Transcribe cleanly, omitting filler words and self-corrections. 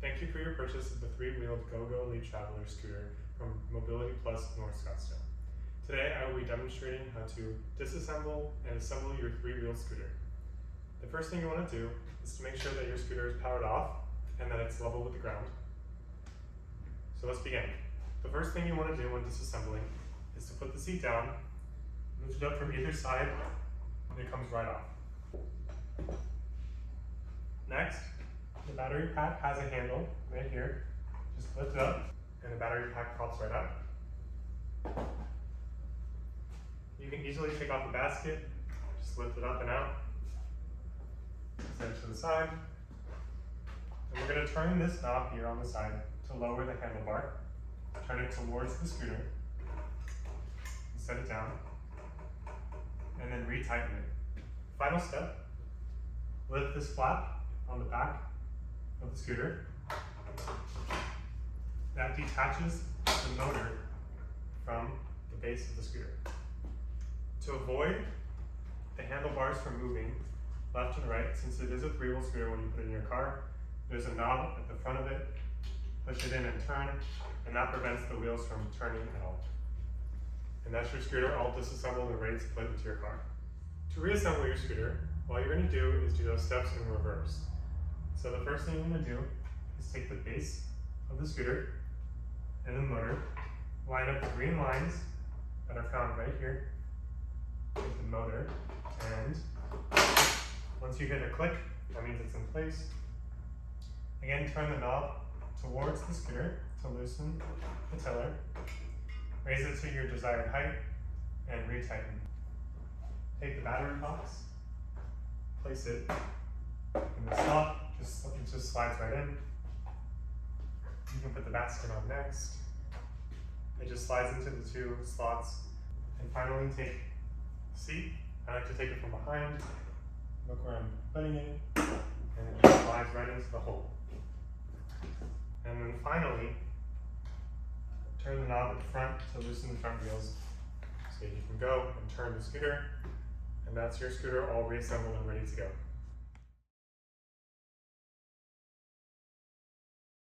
Thank you for your purchase of the 3-wheeled GoGo Elite Traveller scooter from Mobility Plus North Scottsdale. Today I will be demonstrating how to disassemble and assemble your 3-wheeled scooter. The first thing you want to do is to make sure that your scooter is powered off and that it's level with the ground. So let's begin. The first thing you want to do when disassembling is to put the seat down, lift it up from either side, and it comes right off. Next, the battery pack has a handle right here. Just lift it up and the battery pack pops right out. You can easily take off the basket, just lift it up and out, set it to the side. And we're going to turn this knob here on the side to lower the handlebar. Turn it towards the scooter, set it down, and then retighten it. Final step, lift this flap on the back of the scooter. That detaches the motor from the base of the scooter. To avoid the handlebars from moving left and right, since it is a 3-wheel scooter when you put it in your car, there's a knob at the front of it. Push it in and turn, and that prevents the wheels from turning at all. And that's your scooter all disassembled and ready to put into your car. To reassemble your scooter, all you're going to do is do those steps in reverse. So the first thing you're going to do is take the base of the scooter and the motor, line up the green lines that are found right here with the motor, and once you hit a click, that means it's in place. Again, turn the knob towards the scooter to loosen the tiller, raise it to your desired height, and retighten. Take the battery box, place it in the slot, it just slides right in. You can put the basket on next. It just slides into the 2 slots. And finally, take the seat. I like to take it from behind. Look where I'm putting it, and it just slides right into the hole. And then finally, turn the knob at the front to loosen the front wheels so you can go and turn the scooter, and that's your scooter all reassembled and ready to go.